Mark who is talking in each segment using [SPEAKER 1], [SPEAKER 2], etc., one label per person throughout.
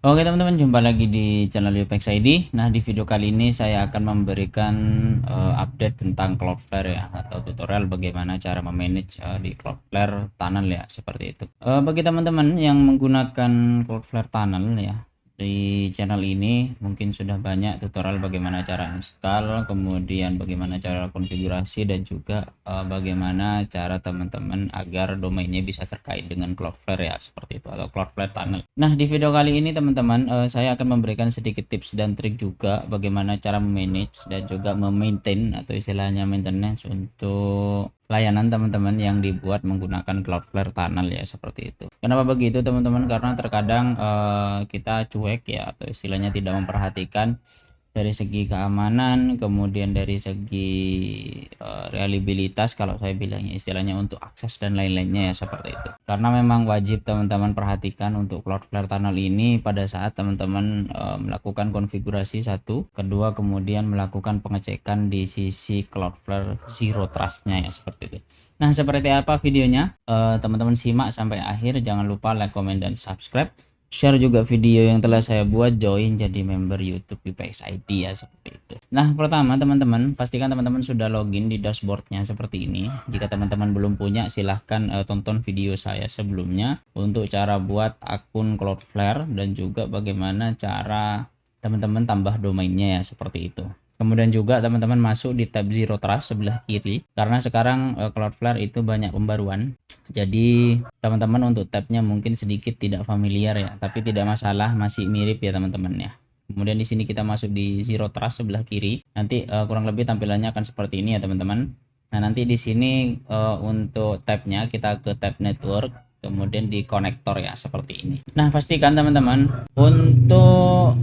[SPEAKER 1] Oke teman-teman, jumpa lagi di channel Upex ID. Nah, di video kali ini saya akan memberikan update tentang Cloudflare ya, atau tutorial bagaimana cara memanage di Cloudflare Tunnel ya, seperti itu. Bagi teman-teman yang menggunakan Cloudflare Tunnel ya, di channel ini mungkin sudah banyak tutorial bagaimana cara install, kemudian bagaimana cara konfigurasi, dan juga bagaimana cara teman-teman agar domainnya bisa terkait dengan Cloudflare ya, seperti itu, atau Cloudflare Tunnel. Nah, di video kali ini teman-teman, saya akan memberikan sedikit tips dan trik juga bagaimana cara memanage dan juga memaintain atau istilahnya maintenance untuk layanan teman-teman yang dibuat menggunakan Cloudflare Tunnel ya, seperti itu. Kenapa begitu teman-teman? Karena terkadang kita cuek ya, atau istilahnya tidak memperhatikan dari segi keamanan, kemudian dari segi reliabilitas, kalau saya bilangnya istilahnya untuk akses dan lain-lainnya ya, seperti itu. Karena memang wajib teman-teman perhatikan untuk Cloudflare Tunnel ini pada saat teman-teman melakukan konfigurasi satu, kedua kemudian melakukan pengecekan di sisi Cloudflare Zero Trust-nya ya, seperti itu. Nah, seperti apa videonya? Teman-teman simak sampai akhir, jangan lupa like, comment, dan subscribe. Share juga video yang telah saya buat, join jadi member YouTube Upex ID ya, seperti itu. Nah, pertama teman-teman, pastikan teman-teman sudah login di dashboardnya seperti ini. Jika teman-teman belum punya, silahkan tonton video saya sebelumnya untuk cara buat akun Cloudflare dan juga bagaimana cara teman-teman tambah domainnya ya, seperti itu. Kemudian juga teman-teman masuk di tab Zero Trust sebelah kiri, karena sekarang Cloudflare itu banyak pembaruan. Jadi teman-teman untuk tabnya mungkin sedikit tidak familiar ya, tapi tidak masalah, masih mirip ya teman-teman ya. Kemudian di sini kita masuk di Zero Trust sebelah kiri. Nanti kurang lebih tampilannya akan seperti ini ya teman-teman. Nah, nanti di sini untuk tabnya kita ke tab Network, kemudian di konektor ya, seperti ini. Nah, pastikan teman-teman untuk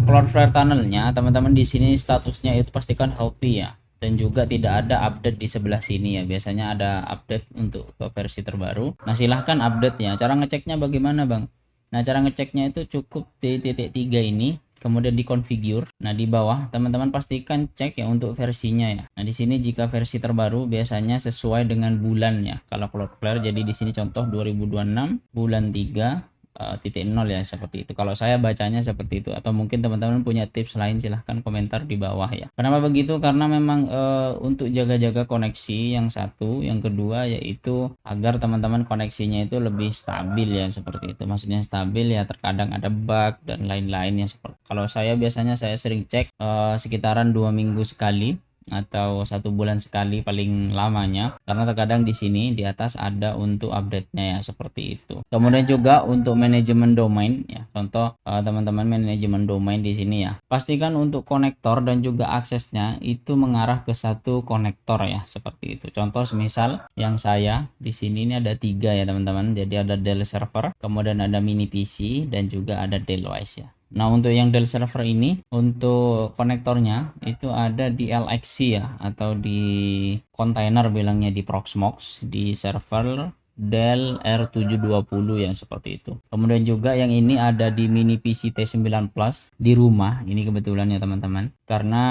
[SPEAKER 1] Cloudflare Tunnelnya teman-teman di sini statusnya itu pastikan healthy ya, dan juga tidak ada update di sebelah sini ya. Biasanya ada update untuk ke versi terbaru. Nah, silahkan update ya. Cara ngeceknya bagaimana bang? Nah, cara ngeceknya itu cukup di titik 3 ini, kemudian di configure. Nah, di bawah teman-teman pastikan cek ya untuk versinya ya. Nah, di sini jika versi terbaru biasanya sesuai dengan bulan ya, kalau Cloudflare. Jadi di sini contoh 2026 bulan 3 titik 0 ya, seperti itu. Kalau saya bacanya seperti itu, atau mungkin teman-teman punya tips lain silahkan komentar di bawah ya. Kenapa begitu? Karena memang untuk jaga-jaga koneksi yang satu, yang kedua yaitu agar teman-teman koneksinya itu lebih stabil ya, seperti itu. Maksudnya stabil ya, terkadang ada bug dan lain-lain ya. Seperti kalau saya biasanya saya sering cek sekitaran 2 minggu sekali atau 1 bulan sekali paling lamanya, karena terkadang di sini di atas ada untuk update-nya ya, seperti itu. Kemudian juga untuk manajemen domain ya, contoh teman-teman manajemen domain di sini ya, pastikan untuk konektor dan juga aksesnya itu mengarah ke satu konektor ya, seperti itu. Contoh semisal yang saya di sini ini ada 3 ya teman-teman, jadi ada Dell server, kemudian ada mini PC, dan juga ada Dell OS ya. Nah, untuk yang Dell server ini untuk konektornya itu ada di LXC ya, atau di kontainer bilangnya di Proxmox, di server Dell R720 yang seperti itu. Kemudian juga yang ini ada di mini PC T9 Plus di rumah ini kebetulan ya teman-teman. Karena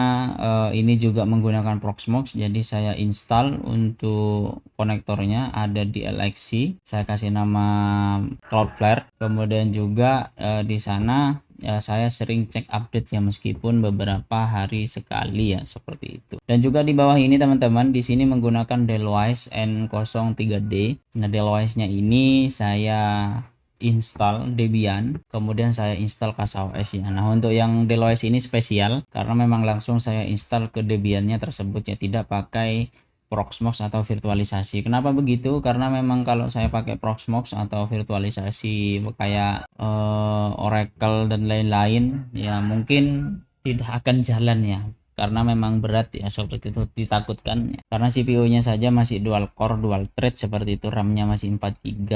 [SPEAKER 1] ini juga menggunakan Proxmox, jadi saya install untuk konektornya ada di LXC. Saya kasih nama Cloudflare. Kemudian juga di sana ya, saya sering cek update ya, meskipun beberapa hari sekali ya, seperti itu. Dan juga di bawah ini teman-teman, di sini menggunakan Dellwise N03D. Nah, Dellwise-nya ini saya install Debian, kemudian saya install CasaOS ya. Nah, untuk yang Dellwise ini spesial karena memang langsung saya install ke Debian-nya tersebut ya, tidak pakai Proxmox atau virtualisasi. Kenapa begitu? Karena memang kalau saya pakai Proxmox atau virtualisasi kayak Oracle dan lain-lain ya, mungkin tidak akan jalan ya, karena memang berat ya, seperti itu ditakutkan ya. Karena CPU-nya saja masih dual core dual thread seperti itu, RAM-nya masih 4 GB,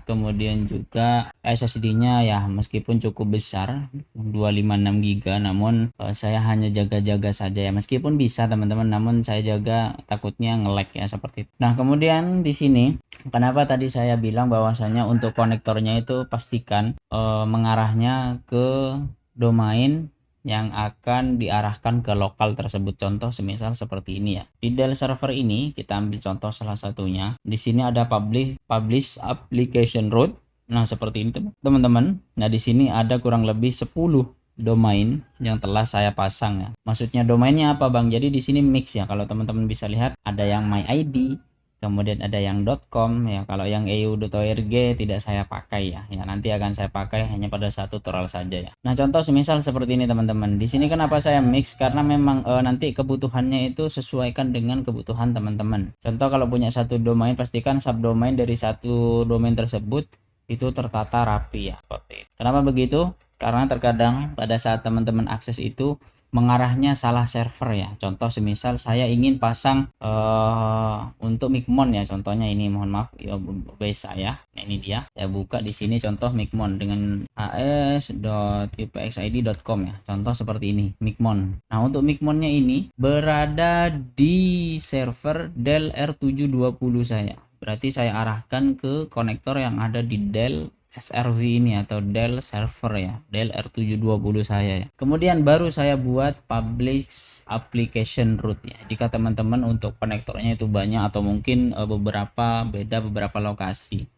[SPEAKER 1] kemudian juga SSD-nya ya meskipun cukup besar 256 GB, namun saya hanya jaga-jaga saja ya, meskipun bisa teman-teman, namun saya jaga takutnya nge-lag ya, seperti itu. Nah, kemudian di sini kenapa tadi saya bilang bahwasanya untuk konektornya itu pastikan mengarahnya ke domain yang akan diarahkan ke lokal tersebut. Contoh semisal seperti ini ya. Di Dell server ini kita ambil contoh salah satunya. Di sini ada publish application root. Nah, seperti ini teman-teman. Nah, di sini ada kurang lebih 10 domain yang telah saya pasang ya. Maksudnya domainnya apa, Bang? Jadi di sini mix ya. Kalau teman-teman bisa lihat ada yang myid, kemudian ada yang .com ya. Kalau yang eu.org tidak saya pakai ya. Ya, nanti akan saya pakai hanya pada satu tutorial saja ya. Nah, contoh semisal seperti ini teman-teman. Di sini kenapa saya mix? Karena memang nanti kebutuhannya itu sesuaikan dengan kebutuhan teman-teman. Contoh kalau punya satu domain, pastikan subdomain dari satu domain tersebut itu tertata rapi ya, seperti itu. Kenapa begitu? Karena terkadang pada saat teman-teman akses itu mengarahnya salah server ya. Contoh semisal saya ingin pasang untuk Micmon ya, contohnya ini, mohon maaf ya base saya. Nah, ini dia. Saya buka di sini contoh Micmon dengan as.ipxid.com ya. Contoh seperti ini, Micmon. Nah, untuk Micmonnya ini berada di server Dell R720 saya. Berarti saya arahkan ke konektor yang ada di Dell SRV ini atau Dell server ya, Dell R720 saya ya. Kemudian baru saya buat public application root ya. Jika teman-teman untuk konektornya itu banyak atau mungkin beberapa lokasi.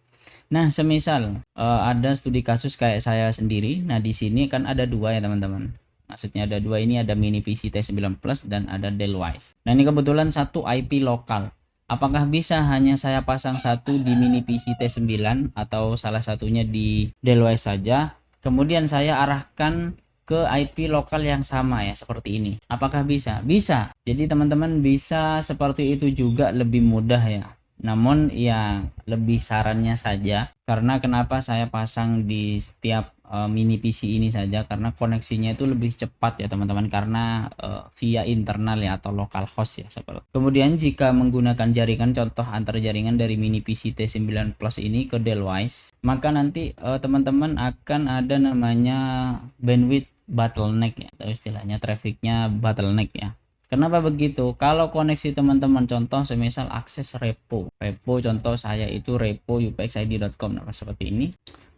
[SPEAKER 1] Nah, semisal ada studi kasus kayak saya sendiri. Nah, di sini kan ada dua ya teman-teman. Maksudnya ada dua, ini ada mini PC T9 Plus dan ada Dell Wise. Nah, ini kebetulan satu IP lokal. Apakah bisa hanya saya pasang satu di mini PC T9 atau salah satunya di Dell Wise saja, kemudian saya arahkan ke IP lokal yang sama ya, seperti ini. Apakah bisa? Bisa. Jadi teman-teman bisa seperti itu juga, lebih mudah ya. Namun ya lebih sarannya saja, karena kenapa saya pasang di setiap mini PC ini saja, karena koneksinya itu lebih cepat ya teman-teman, karena via internal ya atau local host ya seperti. Kemudian jika menggunakan jaringan, contoh antar jaringan dari mini PC T9 Plus ini ke Dell Wise, maka nanti teman-teman akan ada namanya bandwidth bottleneck ya, atau istilahnya trafficnya bottleneck ya. Kenapa begitu? Kalau koneksi teman-teman contoh semisal akses repo contoh saya itu repo upxid.com, nah, seperti ini.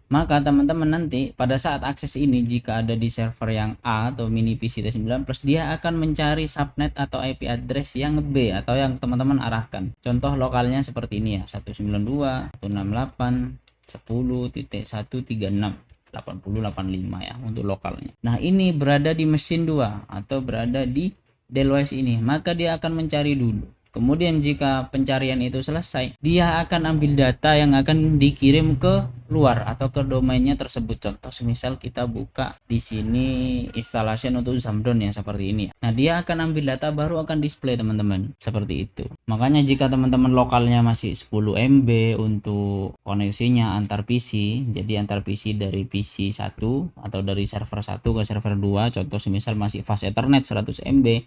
[SPEAKER 1] Maka teman-teman nanti pada saat akses ini, jika ada di server yang A atau mini PC T9 Plus, dia akan mencari subnet atau IP address yang B atau yang teman-teman arahkan. Contoh lokalnya seperti ini ya, 192.168.10.136.8085 ya untuk lokalnya. Nah, ini berada di mesin 2 atau berada di Dell Wise ini, maka dia akan mencari dulu. Kemudian jika pencarian itu selesai, dia akan ambil data yang akan dikirim ke luar atau ke domainnya tersebut. Contoh semisal kita buka di sini installation untuk Zamdon ya, seperti ini. Nah, dia akan ambil data baru akan display teman-teman, seperti itu. Makanya jika teman-teman lokalnya masih 10 MB untuk koneksinya antar PC, jadi antar PC dari PC 1 atau dari server 1 ke server 2, contoh semisal masih fast Ethernet 100 MB,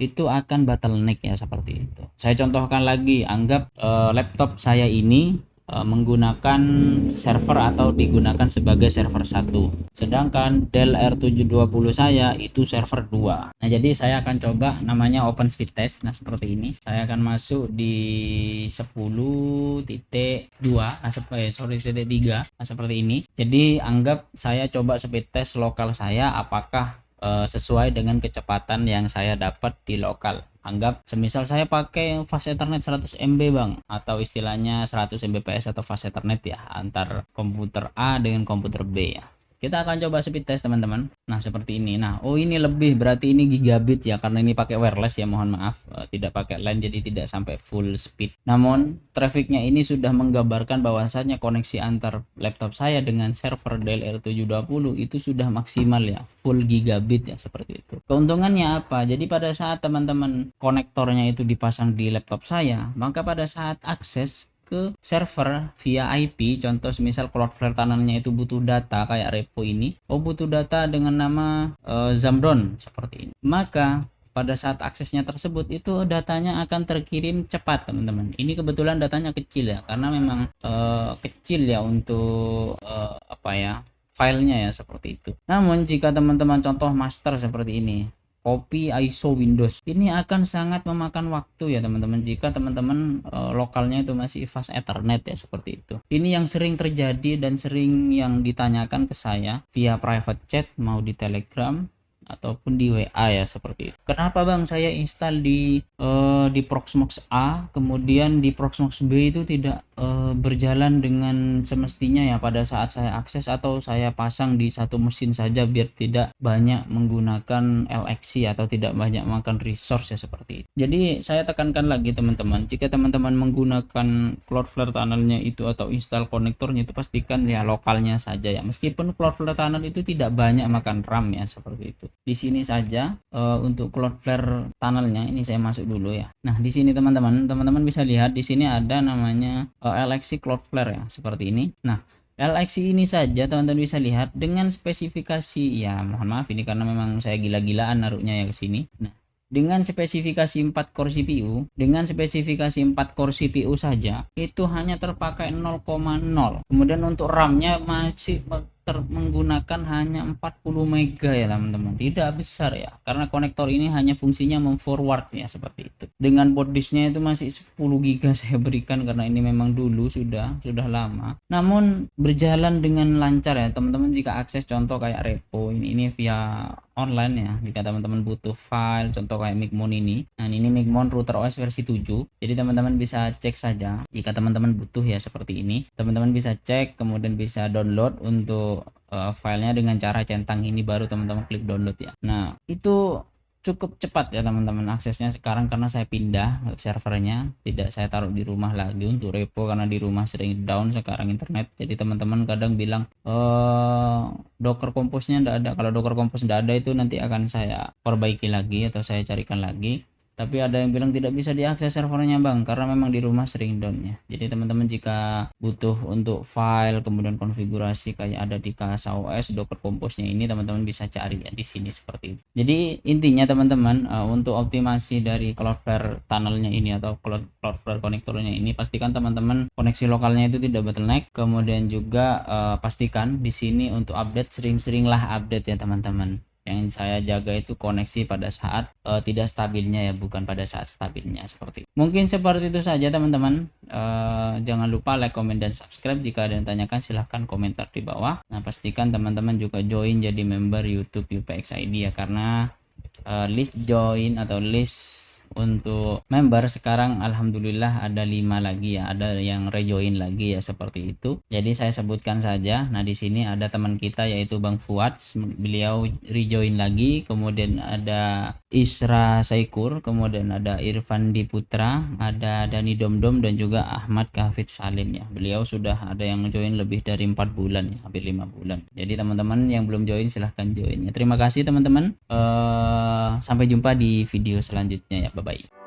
[SPEAKER 1] itu akan bottleneck ya, seperti itu. Saya contohkan lagi, anggap laptop saya ini menggunakan server atau digunakan sebagai server 1, sedangkan Dell R720 saya itu server 2. Nah, jadi saya akan coba namanya open speed test. Nah, seperti ini. Saya akan masuk di 10.2, titik 3. Nah, seperti ini. Jadi anggap saya coba speed test lokal saya apakah sesuai dengan kecepatan yang saya dapat di lokal. Anggap semisal saya pakai fast Ethernet 100 MB Bang, atau istilahnya 100 Mbps atau fast Ethernet ya, antar komputer A dengan komputer B ya. Kita akan coba speed test teman-teman. Nah, seperti ini. Nah, oh ini lebih, berarti ini gigabit ya, karena ini pakai wireless ya, mohon maaf tidak pakai LAN, jadi tidak sampai full speed. Namun trafficnya ini sudah menggambarkan bahwasanya koneksi antar laptop saya dengan server Dell R720 itu sudah maksimal ya, full gigabit ya, seperti itu. Keuntungannya apa? Jadi pada saat teman-teman konektornya itu dipasang di laptop saya, maka pada saat akses ke server via IP, contoh misal Cloudflare tunnelnya itu butuh data kayak repo ini, butuh data dengan nama Zamdon seperti ini, maka pada saat aksesnya tersebut itu datanya akan terkirim cepat teman-teman. Ini kebetulan datanya kecil ya, karena memang kecil ya untuk filenya ya, seperti itu. Namun jika teman-teman contoh master seperti ini, copy ISO Windows, ini akan sangat memakan waktu ya teman-teman, jika teman-teman lokalnya itu masih fast Ethernet ya, seperti itu. Ini yang sering terjadi dan sering yang ditanyakan ke saya via private chat, mau di Telegram, ataupun di WA ya seperti itu. Kenapa Bang saya install di Proxmox A, kemudian di Proxmox B itu tidak berjalan dengan semestinya ya pada saat saya akses, atau saya pasang di satu mesin saja biar tidak banyak menggunakan LXC atau tidak banyak makan resource ya seperti itu. Jadi saya tekankan lagi teman-teman, jika teman-teman menggunakan Cloudflare tunnelnya itu atau install konektornya itu pastikan ya lokalnya saja ya. Meskipun Cloudflare tunnel itu tidak banyak makan RAM ya seperti itu. Di sini saja untuk Cloudflare tunnelnya ini saya masuk dulu ya. Nah, di sini teman-teman bisa lihat di sini ada namanya LXC Cloudflare ya seperti ini. Nah, LXC ini saja teman-teman bisa lihat dengan spesifikasi ya, mohon maaf ini karena memang saya gila-gilaan naruhnya ya ke sini. Nah, dengan spesifikasi 4 core CPU, saja itu hanya terpakai 0,0. Kemudian untuk RAM-nya masih menggunakan hanya 40 mega ya teman-teman, tidak besar ya, karena konektor ini hanya fungsinya memforward ya seperti itu. Dengan board disknya itu masih 10 giga saya berikan karena ini memang dulu sudah lama, namun berjalan dengan lancar ya teman-teman. Jika akses contoh kayak repo ini via online ya, jika teman-teman butuh file contoh kayak Migmon ini, nah ini Migmon router OS versi 7, jadi teman-teman bisa cek saja jika teman-teman butuh ya seperti ini. Teman-teman bisa cek kemudian bisa download untuk filenya dengan cara centang ini, baru teman-teman klik download ya. Nah, itu cukup cepat ya teman-teman aksesnya sekarang karena saya pindah servernya, tidak saya taruh di rumah lagi untuk repo karena di rumah sering down sekarang internet. Jadi teman-teman kadang bilang Docker Compose-nya enggak ada. Kalau Docker Compose enggak ada itu nanti akan saya perbaiki lagi atau saya carikan lagi. Tapi ada yang bilang tidak bisa diakses servernya Bang karena memang di rumah sering down ya. Jadi teman-teman jika butuh untuk file kemudian konfigurasi kayak ada di KSOS Docker Compose-nya ini, teman-teman bisa cari ya di sini seperti itu. Jadi intinya teman-teman untuk optimasi dari Cloudflare tunnelnya ini atau Cloudflare konektornya ini, pastikan teman-teman koneksi lokalnya itu tidak bottleneck. Kemudian juga pastikan di sini untuk update sering-seringlah update ya teman-teman. Yang saya jaga itu koneksi pada saat tidak stabilnya ya, bukan pada saat stabilnya seperti itu. Mungkin seperti itu saja teman-teman. Jangan lupa like, comment, dan subscribe. Jika ada yang tanyakan silahkan komentar di bawah. Nah, pastikan teman-teman juga join jadi member YouTube UPX ID ya, karena list join atau list untuk member sekarang alhamdulillah ada 5 lagi ya, ada yang rejoin lagi ya seperti itu. Jadi saya sebutkan saja. Nah, di sini ada teman kita yaitu Bang Fuad, beliau rejoin lagi, kemudian ada Isra Saikur, kemudian ada Irfan Diputra, ada Dani Domdom, dan juga Ahmad Kafid Salim ya. Beliau sudah ada yang join lebih dari 4 bulan ya, hampir 5 bulan. Jadi teman-teman yang belum join silahkan join ya. Terima kasih teman-teman. Sampai jumpa di video selanjutnya ya. Bye bye.